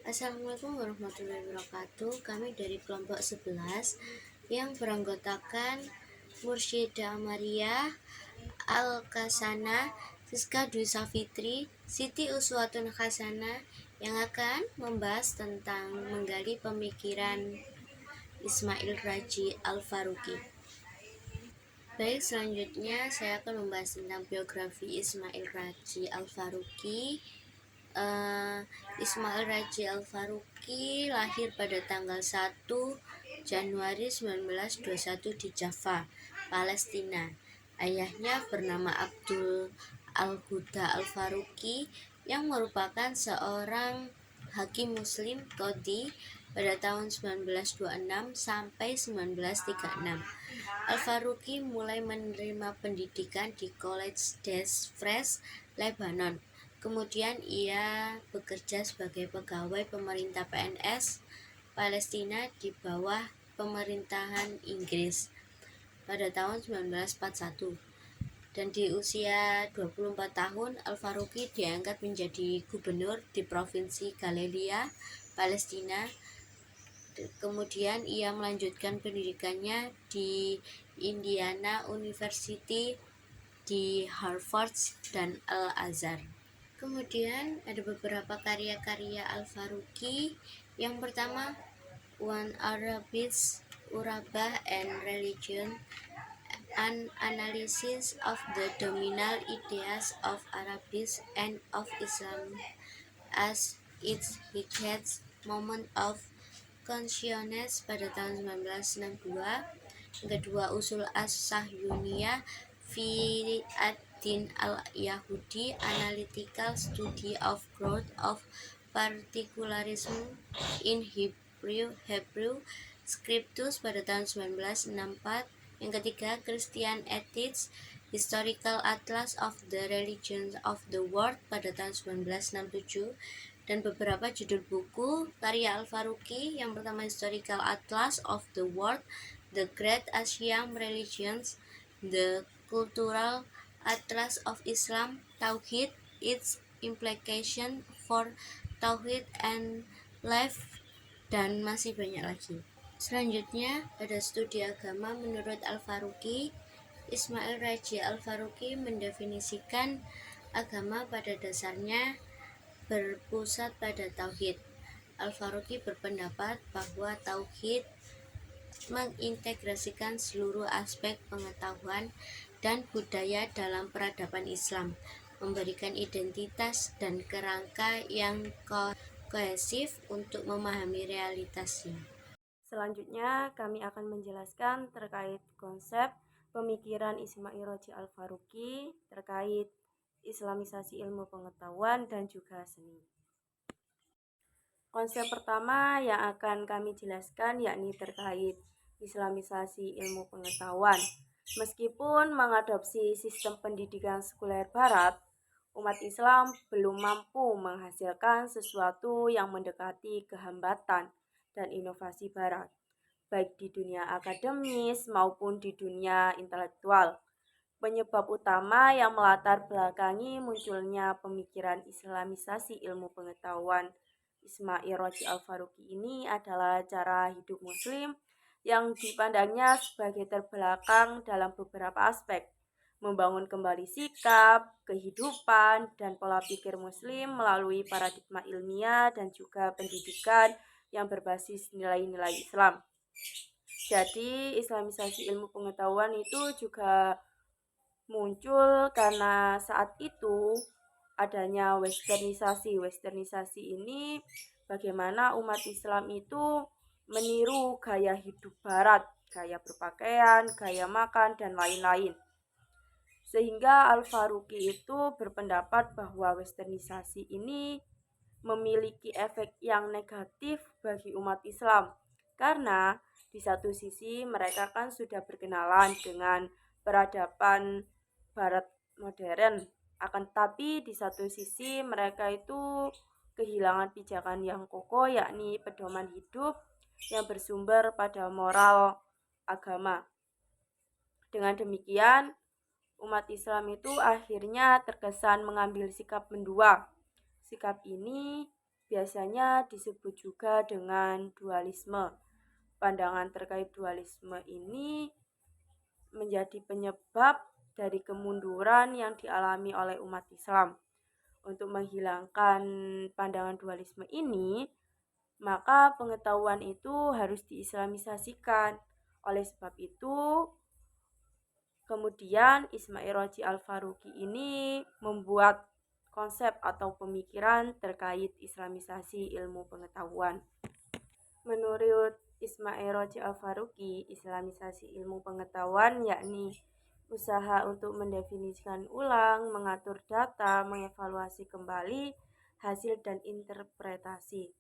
Assalamualaikum warahmatullahi wabarakatuh. Kami dari kelompok 11 yang beranggotakan Mursyida Amaria, Al-Kasana, Siska Dwi Safitri, Siti Uswatun Hasanah yang akan membahas tentang menggali pemikiran Ismail Raji Al-Faruqi. Baik, selanjutnya saya akan membahas tentang biografi Ismail Raji Al-Faruqi. Ismail Raji Al-Faruqi lahir pada tanggal 1 Januari 1921 di Jaffa, Palestina. Ayahnya bernama Abdul Al-Huda Al-Faruqi yang merupakan seorang hakim muslim qadhi pada tahun 1926 sampai 1936. Al-Faruqi mulai menerima pendidikan di College des Frères Lebanon. Kemudian ia bekerja sebagai pegawai pemerintah PNS Palestina di bawah pemerintahan Inggris pada tahun 1941. Dan di usia 24 tahun, Al-Faruqi diangkat menjadi gubernur di Provinsi Galilea, Palestina. Kemudian ia melanjutkan pendidikannya di Indiana University, di Harvard, dan Al-Azhar. Kemudian ada beberapa karya-karya Al-Faruqi. Yang pertama, One Arabic Urabah and Religion, an analysis of the dominant ideas of Arabic and of Islam as it hits moment of consciousness pada tahun 1962. Yang kedua, Usul As-Sahyuniyah fi ad-Din al-Yahudi, analytical study of growth of particularism in Hebrew Scriptures pada tahun 1964. Yang ketiga, Christian Ethics, Historical Atlas of the Religions of the World pada tahun 1967. Dan beberapa judul buku karya Al-Faruqi. Yang pertama, Historical Atlas of the World, The Great Asian Religions, The Cultural Atlas of Islam, Tauhid, Its Implication for Tauhid and Life, dan masih banyak lagi. Selanjutnya ada studi agama menurut Al-Faruqi. Ismail Raji Al-Faruqi mendefinisikan agama pada dasarnya berpusat pada tauhid. Al-Faruqi berpendapat bahwa tauhid mengintegrasikan seluruh aspek pengetahuan dan budaya dalam peradaban Islam, memberikan identitas dan kerangka yang kohesif untuk memahami realitasnya. Selanjutnya kami akan menjelaskan terkait konsep pemikiran Ismail Raji Al-Faruqi terkait Islamisasi ilmu pengetahuan dan juga seni. Konsep pertama yang akan kami jelaskan yakni terkait Islamisasi ilmu pengetahuan. Meskipun mengadopsi sistem pendidikan sekuler barat, umat Islam belum mampu menghasilkan sesuatu yang mendekati kehambatan dan inovasi barat, baik di dunia akademis maupun di dunia intelektual. Penyebab utama yang melatar belakangi munculnya pemikiran Islamisasi ilmu pengetahuan Ismail Raji Al-Faruqi ini adalah cara hidup muslim yang dipandangnya sebagai terbelakang dalam beberapa aspek, membangun kembali sikap, kehidupan, dan pola pikir muslim melalui paradigma ilmiah dan juga pendidikan yang berbasis nilai-nilai Islam. Jadi Islamisasi ilmu pengetahuan itu juga muncul karena saat itu adanya westernisasi. Westernisasi ini bagaimana umat Islam itu meniru gaya hidup barat, gaya berpakaian, gaya makan, dan lain-lain. Sehingga Al-Faruqi itu berpendapat bahwa westernisasi ini memiliki efek yang negatif bagi umat Islam. Karena di satu sisi mereka kan sudah berkenalan dengan peradaban barat modern, akan tetapi di satu sisi mereka itu kehilangan pijakan yang kokoh, yakni pedoman hidup yang bersumber pada moral agama. Dengan demikian, umat Islam itu akhirnya terkesan mengambil sikap mendua. Sikap ini biasanya disebut juga dengan dualisme. Pandangan terkait dualisme ini menjadi penyebab dari kemunduran yang dialami oleh umat Islam. Untuk menghilangkan pandangan dualisme ini, maka pengetahuan itu harus diislamisasikan. Oleh sebab itu, kemudian Ismail Roji Al-Faruqi ini membuat konsep atau pemikiran terkait islamisasi ilmu pengetahuan. Menurut Ismail Roji Al-Faruqi, islamisasi ilmu pengetahuan yakni usaha untuk mendefinisikan ulang, mengatur data, mengevaluasi kembali hasil dan interpretasi,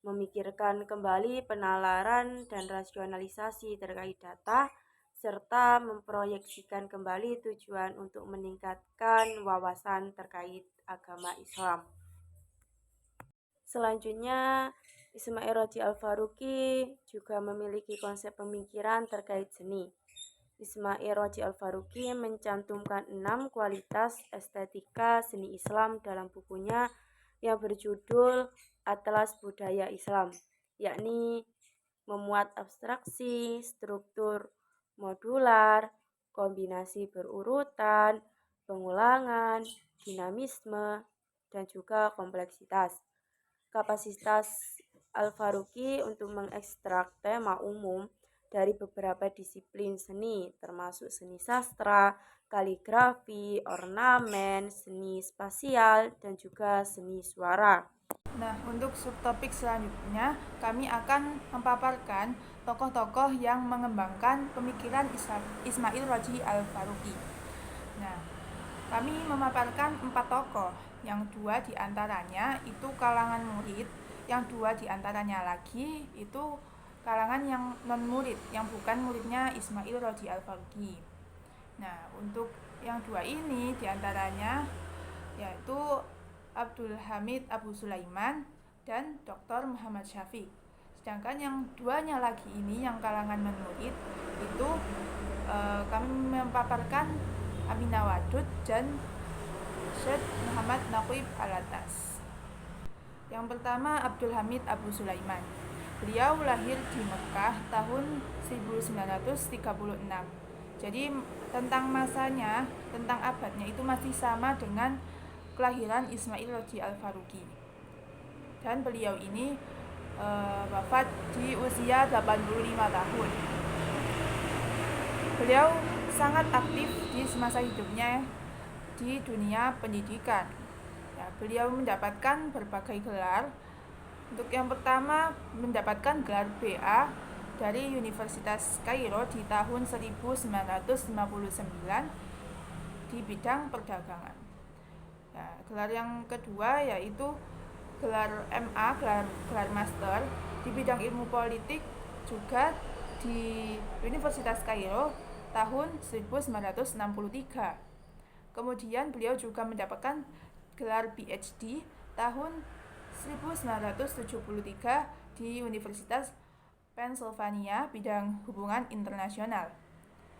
memikirkan kembali penalaran dan rasionalisasi terkait data, serta memproyeksikan kembali tujuan untuk meningkatkan wawasan terkait agama Islam. Selanjutnya, Ismail Roji Al-Faruqi juga memiliki konsep pemikiran terkait seni. Ismail Roji Al-Faruqi mencantumkan 6 kualitas estetika seni Islam dalam bukunya yang berjudul Atlas Budaya Islam, yakni memuat abstraksi, struktur modular, kombinasi berurutan, pengulangan, dinamisme, dan juga kompleksitas. Kapasitas Al-Faruqi untuk mengekstrak tema umum dari beberapa disiplin seni, termasuk seni sastra, kaligrafi, ornamen, seni spasial, dan juga seni suara. Nah, untuk subtopik selanjutnya, kami akan memaparkan tokoh-tokoh yang mengembangkan pemikiran Ismail Roji Al-Faruqi. Nah, kami memaparkan 4 tokoh, yang 2 diantaranya itu kalangan murid, yang 2 diantaranya lagi itu kalangan yang non-murid, yang bukan muridnya Ismail Roji Al-Faruqi. Nah, untuk yang 2 ini diantaranya yaitu Abdul Hamid Abu Sulaiman dan Dr. Muhammad Syafiq. Sedangkan yang 2-nya lagi ini yang kalangan non-murid itu kami memaparkan Aminah Wadud dan Syed Muhammad Naqib Alatas. Yang pertama Abdul Hamid Abu Sulaiman. Beliau lahir di Mekah tahun 1936. Jadi tentang masanya, tentang abadnya itu masih sama dengan kelahiran Ismail Roji Al-Faruqi. Dan beliau ini wafat di usia 85 tahun. Beliau sangat aktif di semasa hidupnya di dunia pendidikan. Ya, beliau mendapatkan berbagai gelar. Untuk yang pertama mendapatkan gelar BA dari Universitas Kairo di tahun 1959 di bidang perdagangan. Ya, gelar yang kedua yaitu gelar MA, gelar master di bidang ilmu politik juga di Universitas Kairo tahun 1963. Kemudian beliau juga mendapatkan gelar PhD tahun 1973 di Universitas Pennsylvania bidang hubungan internasional.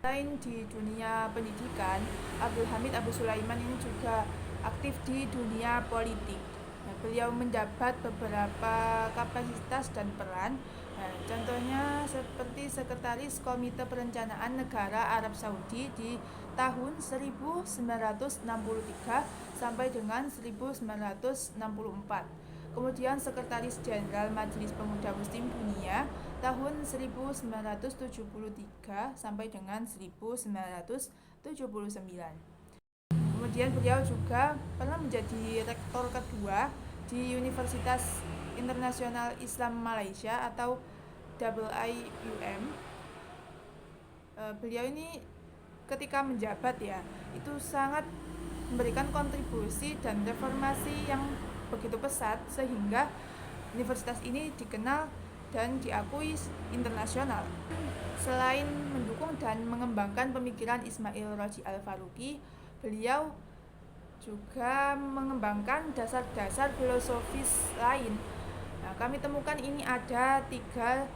Selain di dunia pendidikan, Abdul Hamid Abu Sulaiman ini juga aktif di dunia politik. Nah, beliau mendapat beberapa kapasitas dan peran. Nah, contohnya seperti Sekretaris Komite Perencanaan Negara Arab Saudi di tahun 1963 sampai dengan 1964. Kemudian Sekretaris Jenderal Majelis Pemuda Muslim Dunia tahun 1973 sampai dengan 1979. Kemudian beliau juga pernah menjadi rektor kedua di Universitas Internasional Islam Malaysia atau IIUM. Beliau ini ketika menjabat ya, itu sangat memberikan kontribusi dan reformasi yang begitu pesat sehingga universitas ini dikenal dan diakui internasional. Selain mendukung dan mengembangkan pemikiran Ismail Roji Al-Faruqi, beliau juga mengembangkan dasar-dasar filosofis lain. Nah, kami temukan ini ada 3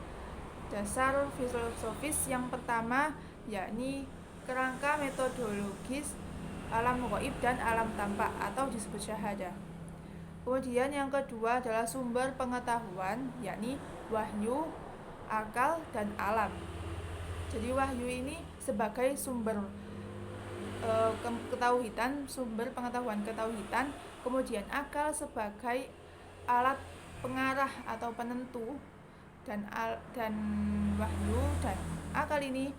dasar filosofis. Yang pertama yakni kerangka metodologis alam ghaib dan alam tampak atau disebut syahadah. Kemudian yang kedua adalah sumber pengetahuan, yakni wahyu, akal, dan alam. Jadi wahyu ini sebagai sumber ketauhidan, sumber pengetahuan ketauhidan, kemudian akal sebagai alat pengarah atau penentu, dan wahyu dan akal ini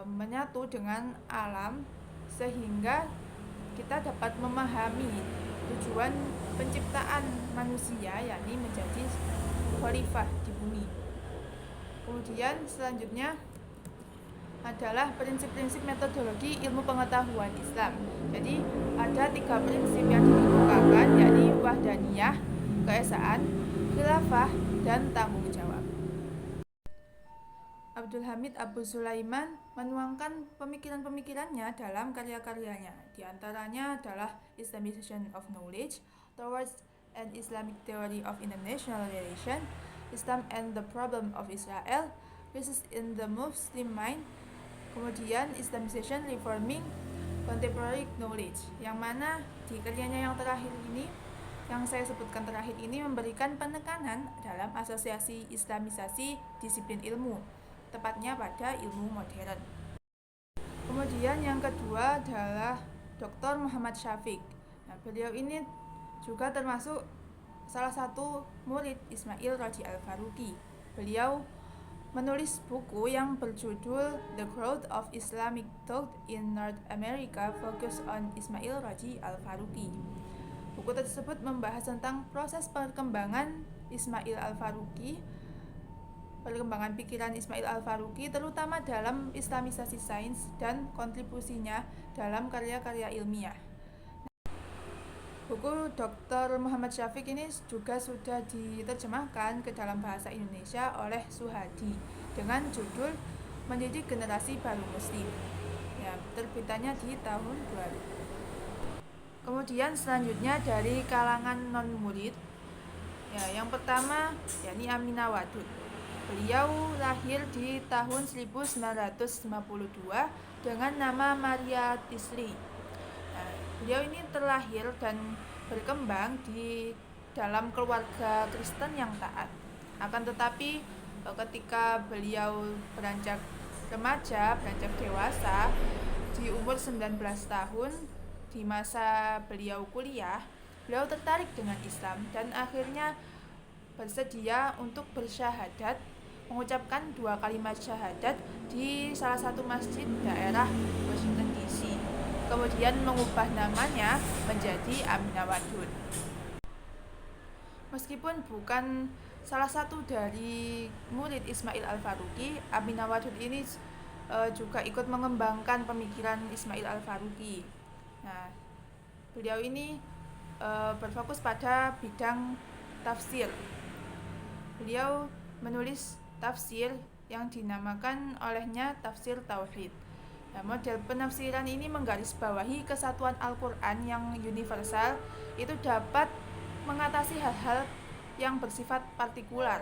menyatu dengan alam sehingga kita dapat memahami tujuan penciptaan manusia, yakni menjadi khalifah di bumi. Kemudian selanjutnya adalah prinsip-prinsip metodologi ilmu pengetahuan Islam. Jadi ada 3 prinsip yang dikemukakan, yakni wahdaniyah, keesaan, khilafah, dan tanggung jawab. Abdul Hamid Abu Sulaiman menuangkan pemikiran-pemikirannya dalam karya-karyanya. Di antaranya adalah Islamization of Knowledge, Towards an Islamic Theory of International Relations, Islam and the Problem of Israel, Crisis in the Muslim Mind, kemudian Islamization Reforming Contemporary Knowledge, yang mana di karyanya yang terakhir ini, yang saya sebutkan terakhir ini, memberikan penekanan dalam asosiasi islamisasi disiplin ilmu, tepatnya pada ilmu modern. Kemudian yang kedua adalah Dr. Muhammad Syafiq. Nah, beliau ini juga termasuk salah satu murid Ismail Raji Al-Faruqi. Beliau menulis buku yang berjudul The Growth of Islamic Thought in North America, Focus on Ismail Raji Al-Faruqi. Buku tersebut membahas tentang proses perkembangan Ismail Al-Faruqi, perkembangan pikiran Ismail Al-Faruqi, terutama dalam islamisasi sains dan kontribusinya dalam karya-karya ilmiah. Buku Dr. Muhammad Syafiq ini juga sudah diterjemahkan ke dalam bahasa Indonesia oleh Suhadi dengan judul Mendidik Generasi Baru Muslim. Ya, terbitannya di tahun 2000. Kemudian selanjutnya dari kalangan non-murid, ya, yang pertama yakni Aminah Wadud. Beliau lahir di tahun 1952 dengan nama Maria Tisli. Nah, beliau ini terlahir dan berkembang di dalam keluarga Kristen yang taat. Akan tetapi ketika beliau beranjak remaja, beranjak dewasa, di umur 19 tahun, di masa beliau kuliah, beliau tertarik dengan Islam dan akhirnya bersedia untuk bersyahadat, mengucapkan 2 kalimat syahadat di salah satu masjid daerah Washington DC. Kemudian mengubah namanya menjadi Aminah Wadud. Meskipun bukan salah satu dari murid Ismail Al-Faruqi, Aminah Wadud ini juga ikut mengembangkan pemikiran Ismail Al-Faruqi. Nah, beliau ini berfokus pada bidang tafsir. Beliau menulis tafsir yang dinamakan olehnya tafsir tauhid. Nah, model penafsiran ini menggarisbawahi kesatuan Al-Quran yang universal itu dapat mengatasi hal-hal yang bersifat partikular.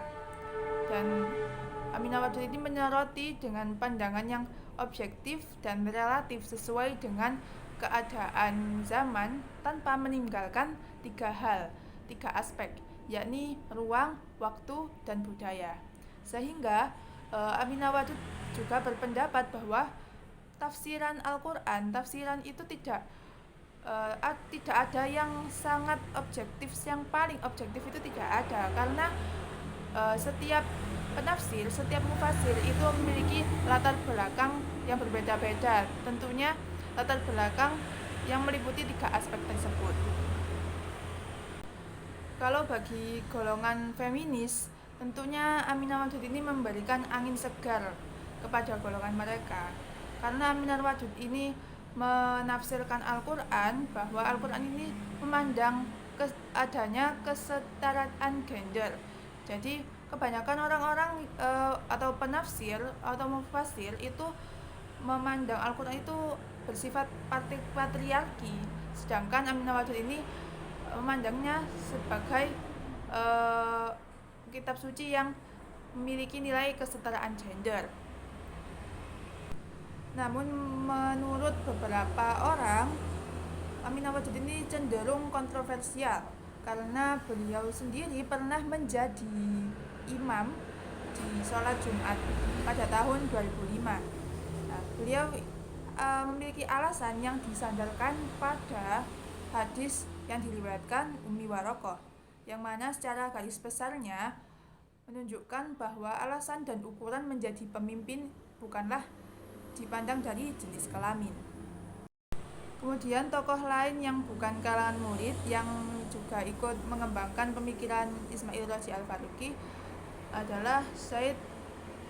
Dan Aminah Wadud ini menyoroti dengan pandangan yang objektif dan relatif sesuai dengan keadaan zaman tanpa meninggalkan 3 aspek, yakni ruang, waktu, dan budaya. Sehingga Aminah Wadud juga berpendapat bahwa tafsiran Al-Quran, tafsiran itu tidak ada yang sangat objektif, yang paling objektif itu tidak ada, karena setiap penafsir, setiap mufasir itu memiliki latar belakang yang berbeda-beda, tentunya latar belakang yang meliputi 3 aspek tersebut. Kalau bagi golongan feminis, tentunya Aminah Wadud ini memberikan angin segar kepada golongan mereka, karena Aminah Wadud ini menafsirkan Al-Quran bahwa Al-Quran ini memandang adanya kesetaraan gender. Jadi kebanyakan orang-orang atau penafsir atau mufasir itu memandang Al-Quran itu bersifat patriarki, sedangkan Aminah Wadud ini memandangnya sebagai kitab suci yang memiliki nilai kesetaraan gender. Namun menurut beberapa orang, Aminah Wadud ini cenderung kontroversial karena beliau sendiri pernah menjadi imam di sholat Jumat pada tahun 2005. Nah, beliau memiliki alasan yang disandarkan pada hadis yang diriwayatkan Ummi Warokoh, yang mana secara garis besarnya menunjukkan bahwa alasan dan ukuran menjadi pemimpin bukanlah dipandang dari jenis kelamin. Kemudian tokoh lain yang bukan kalangan murid yang juga ikut mengembangkan pemikiran Ismail Radji Al-Faruqi adalah Syed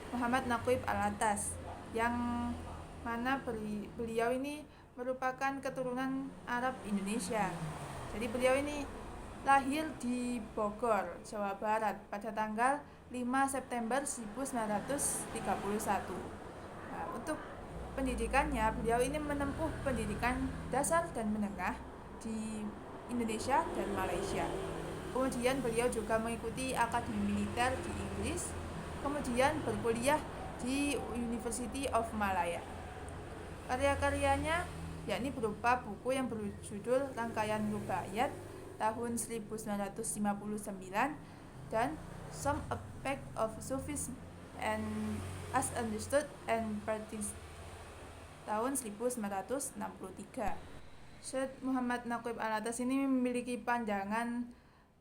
Muhammad Naqib Al-Attas, yang mana beliau ini merupakan keturunan Arab Indonesia. Jadi beliau ini lahir di Bogor, Jawa Barat pada tanggal 5 September 1931. Nah, untuk pendidikannya, beliau ini menempuh pendidikan dasar dan menengah di Indonesia dan Malaysia. Kemudian beliau juga mengikuti akademi militer di Inggris, kemudian berkuliah di University of Malaya. Karya-karyanya yakni berupa buku yang berjudul Rangkaian Rubaiyat tahun 1959 dan Some Aspects of Sufism and as Understood and Practiced tahun 1963. Syed Muhammad Naqib Al-Attas ini memiliki pandangan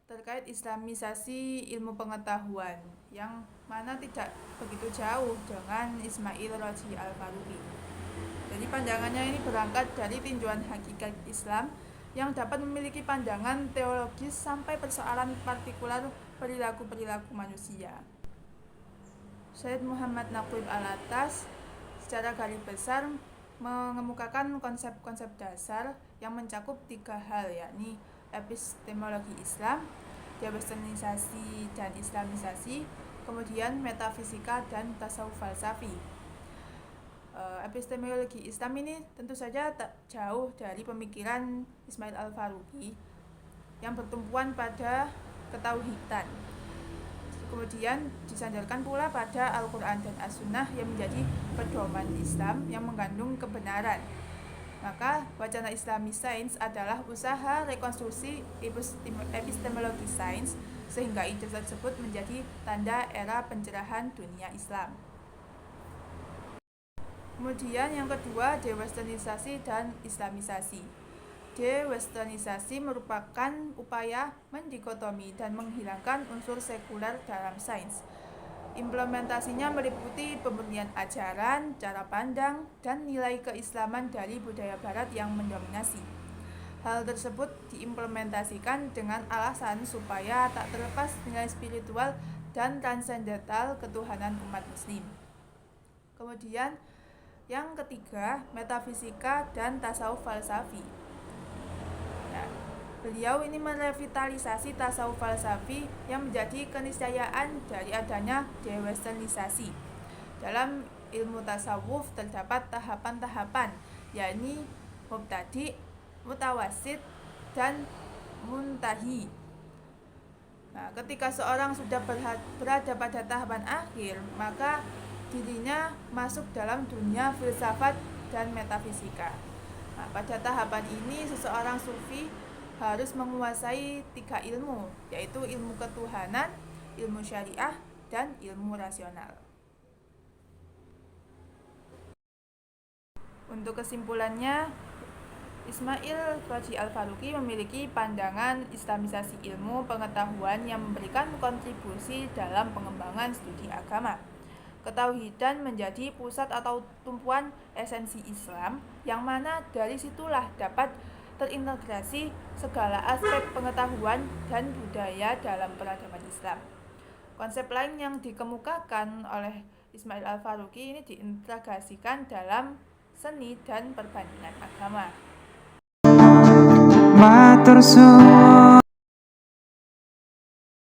terkait islamisasi ilmu pengetahuan yang mana tidak begitu jauh dengan Ismail Radji Al-Faruqi. Jadi pandangannya ini berangkat dari tinjauan hakikat Islam yang dapat memiliki pandangan teologis sampai persoalan partikular perilaku-perilaku manusia. Syed Muhammad Naqib Al-Attas secara garis besar mengemukakan konsep-konsep dasar yang mencakup 3 hal, yakni epistemologi Islam, dewesternisasi dan islamisasi, kemudian metafisika dan tasawuf falsafi. Epistemologi Islam ini tentu saja tak jauh dari pemikiran Ismail Al-Faruqi yang bertumpuan pada ketauhidan. Kemudian disandarkan pula pada Al-Quran dan As-Sunnah yang menjadi pedoman Islam yang mengandung kebenaran. Maka wacana Islamic Science adalah usaha rekonstruksi epistemologi sains sehingga ide tersebut menjadi tanda era pencerahan dunia Islam. Kemudian yang kedua, dewesternisasi dan islamisasi. Dewesternisasi merupakan upaya mendikotomi dan menghilangkan unsur sekuler dalam sains. Implementasinya meliputi pemurnian ajaran, cara pandang, dan nilai keislaman dari budaya barat yang mendominasi. Hal tersebut diimplementasikan dengan alasan supaya tak terlepas nilai spiritual dan transendental ketuhanan umat muslim. Kemudian yang ketiga, metafisika dan tasawuf falsafi. Nah, beliau ini merevitalisasi tasawuf falsafi yang menjadi keniscayaan dari adanya dewesternisasi. Dalam ilmu tasawuf terdapat tahapan-tahapan, yakni mubtadi', mutawasid, dan muntahi. Nah, ketika seorang sudah berada pada tahapan akhir, maka dirinya masuk dalam dunia filsafat dan metafisika. Nah, pada tahapan ini seseorang sufi harus menguasai 3 ilmu, yaitu ilmu ketuhanan, ilmu syariah, dan ilmu rasional. Untuk kesimpulannya, Ismail Radji Al-Faruqi memiliki pandangan islamisasi ilmu pengetahuan yang memberikan kontribusi dalam pengembangan studi agama. Ketauhidan menjadi pusat atau tumpuan esensi Islam, yang mana dari situlah dapat terintegrasi segala aspek pengetahuan dan budaya dalam peradaban Islam. Konsep lain yang dikemukakan oleh Ismail Al-Faruqi ini diintegrasikan dalam seni dan perbandingan agama. Matur suwun.